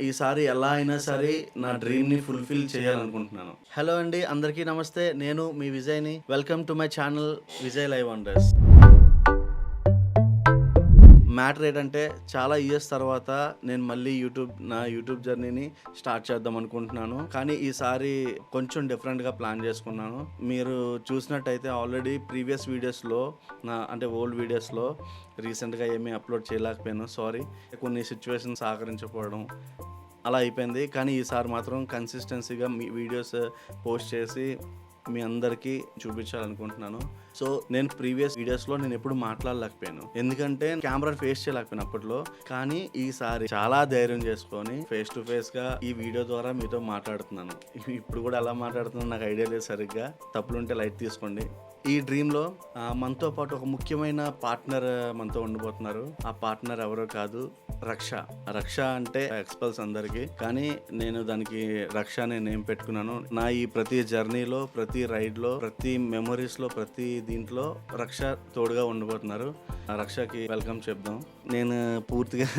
ఈసారి ఎలా అయినా సరే నా డ్రీమ్ని ఫుల్ఫిల్ చేయాలనుకుంటున్నాను. హలో అండి, అందరికీ నమస్తే. నేను మీ విజయ్ని. Welcome to my channel Vijay live wonders. Matter ఏంటంటే చాలా ఇయర్స్ తర్వాత నేను మళ్ళీ నా యూట్యూబ్ జర్నీని స్టార్ట్ చేద్దాం అనుకుంటున్నాను. కానీ ఈసారి కొంచెం డిఫరెంట్గా ప్లాన్ చేసుకున్నాను. మీరు చూసినట్టయితే ఆల్రెడీ ప్రీవియస్ వీడియోస్లో ఓల్డ్ వీడియోస్లో రీసెంట్గా ఏమీ అప్లోడ్ చేయలేకపోయాను. సారీ, కొన్ని సిచ్యువేషన్స్ సహకరించకపోవడం అలా అయిపోయింది. కానీ ఈసారి మాత్రం కన్సిస్టెన్సీగా మీ వీడియోస్ పోస్ట్ చేసి మీ అందరికీ చూపించాలనుకుంటున్నాను. సో నేను ప్రీవియస్ వీడియోస్లో నేను ఎప్పుడు మాట్లాడలేకపోయాను, ఎందుకంటే కెమెరా ఫేస్ చేయలేకపోయాను అప్పట్లో. కానీ ఈసారి చాలా ధైర్యం చేసుకొని ఫేస్ టు ఫేస్గా ఈ వీడియో ద్వారా మీతో మాట్లాడుతున్నాను. ఇప్పుడు కూడా ఎలా మాట్లాడుతున్నాను నాకు ఐడియా లేదు సరిగ్గా, తప్పులుంటే లైట్ తీసుకోండి. ఈ డ్రీమ్లో మనతో పాటు ఒక ముఖ్యమైన పార్ట్నర్ మనతో ఉండిపోతున్నారు. ఆ పార్ట్నర్ ఎవరో కాదు, రక్ష అంటే ఎక్స్పల్స్ అందరికి, కానీ నేను దానికి రక్ష అనే నేమ్ పెట్టుకున్నాను. నా ఈ ప్రతి జర్నీలో, ప్రతి రైడ్లో, ప్రతి మెమరీస్లో, ప్రతి దీంట్లో రక్ష తోడుగా ఉండిపోతున్నారు. రక్షకి వెల్కమ్ చెప్దాం. నేను పూర్తిగా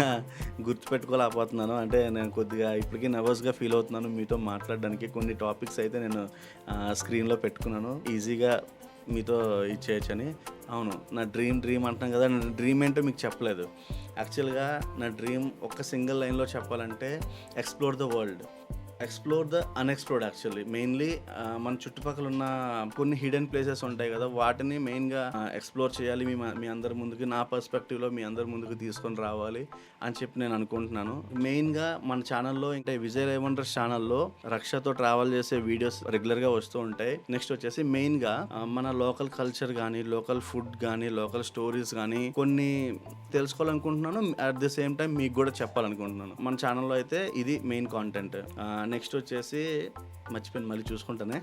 గుర్తుపెట్టుకోలేకపోతున్నాను, అంటే నేను కొద్దిగా ఇప్పటికీ నర్వస్గా ఫీల్ అవుతున్నాను మీతో మాట్లాడడానికి. కొన్ని టాపిక్స్ అయితే నేను స్క్రీన్లో పెట్టుకున్నాను, ఈజీగా మీతో ఇచ్చేయచ్చని. అవును, నా డ్రీమ్ అంటున్నాను కదా, నా డ్రీమ్ ఏంటో మీకు చెప్పలేదు. యాక్చువల్గా నా డ్రీమ్ ఒక సింగిల్ లైన్లో చెప్పాలంటే explore the world, explore the unexplored. Actually mainly మన చుట్టుపక్కల ఉన్న కొన్ని హిడెన్ ప్లేసెస్ ఉంటాయి కదా, వాటిని మెయిన్గా ఎక్స్ప్లోర్ చేయాలి. మీ అందరి ముందుకు, నా పర్స్పెక్టివ్లో మీ అందరి ముందుకు తీసుకొని రావాలి అని చెప్పి నేను అనుకుంటున్నాను. మెయిన్గా మన ఛానల్లో, అంటే విజయ్ లైవ్ వండర్స్ ఛానల్లో రక్షతో ట్రావెల్ చేసే వీడియోస్ రెగ్యులర్గా వస్తూ ఉంటాయి. నెక్స్ట్ వచ్చేసి మెయిన్గా మన లోకల్ కల్చర్ కానీ, లోకల్ ఫుడ్ కానీ, లోకల్ స్టోరీస్ కానీ కొన్ని తెలుసుకోవాలనుకుంటున్నాను. అట్ ది సేమ్ టైం మీకు కూడా చెప్పాలనుకుంటున్నాను. మన ఛానల్లో అయితే ఇది మెయిన్ కాంటెంట్. నెక్స్ట్ వచ్చేసి మర్చిపోయాను, మళ్ళీ చూసుకుంటానే.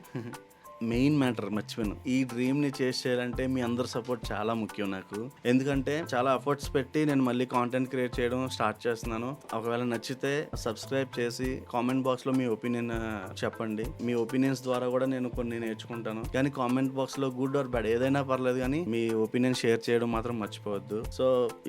మెయిన్ మ్యాటర్ మర్చిపోయాను. ఈ డ్రీమ్ని చేసి చేయాలంటే మీ అందరి సపోర్ట్ చాలా ముఖ్యం నాకు, ఎందుకంటే చాలా ఎఫర్ట్స్ పెట్టి నేను మళ్ళీ కాంటెంట్ క్రియేట్ చేయడం స్టార్ట్ చేస్తున్నాను. ఒకవేళ నచ్చితే సబ్స్క్రైబ్ చేసి కామెంట్ బాక్స్లో మీ ఒపీనియన్ చెప్పండి. మీ ఒపీనియన్స్ ద్వారా కూడా నేను కొన్ని నేర్చుకుంటాను. కానీ కామెంట్ బాక్స్లో గుడ్ ఆర్ బ్యాడ్ ఏదైనా పర్లేదు, కానీ మీ ఒపీనియన్ షేర్ చేయడం మాత్రం మర్చిపోవద్దు. సో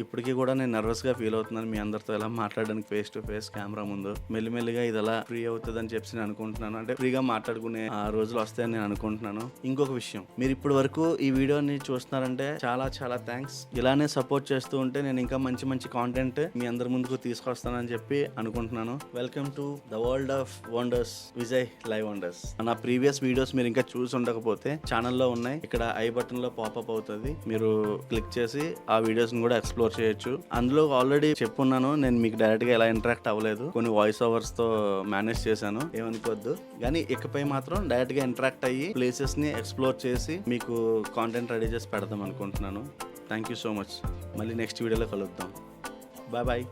ఇప్పటికీ కూడా నేను నర్వస్గా ఫీల్ అవుతున్నాను మీ అందరితో ఎలా మాట్లాడడానికి ఫేస్ టు ఫేస్ కెమెరా ముందు. మెల్లిమెల్లిగా ఇది ఎలా ఫ్రీ అవుతుంది అని చెప్పి నేను అనుకుంటున్నాను, అంటే ఫ్రీగా మాట్లాడుకునే ఆ రోజులు వస్తాయని నేను అనుకుంటున్నాను. ఇంకొక విషయం, మీరు ఇప్పటి వరకు ఈ వీడియోని చూస్తున్నారంటే చాలా చాలా థ్యాంక్స్. ఇలానే సపోర్ట్ చేస్తూ ఉంటే నేను ఇంకా మంచి మంచి కాంటెంట్ మీ అందరి ముందుకు తీసుకొస్తానని చెప్పి అనుకుంటున్నాను. Welcome to the world of wonders, Vijay live wonders. నా ప్రీవియస్ వీడియోస్ మీరు ఇంకా చూసి ఉండకపోతే ఛానల్లో ఉన్నాయి, ఇక్కడ ఐ బటన్ లో పాపప్ అవుతుంది, మీరు క్లిక్ చేసి ఆ వీడియోస్ కూడా ఎక్స్ప్లోర్ చేయొచ్చు. అందులో ఆల్రెడీ చెప్పున్నాను, నేను మీకు డైరెక్ట్ గా ఎలా ఇంటరాక్ట్ అవ్వలేదు, కొన్ని వాయిస్ ఓవర్స్ తో మేనేజ్ చేశాను, ఏమనుకోవద్దు. కానీ ఇకపై మాత్రం డైరెక్ట్ గా ఇంటరాక్ట్ అయ్యి ప్లేసెస్ని ఎక్స్ప్లోర్ చేసి మీకు కాంటెంట్ రెడీ చేసి పెడదాం అనుకుంటున్నాను. Thank you so much. మళ్ళీ నెక్స్ట్ వీడియోలో కలుద్దాం. Bye bye.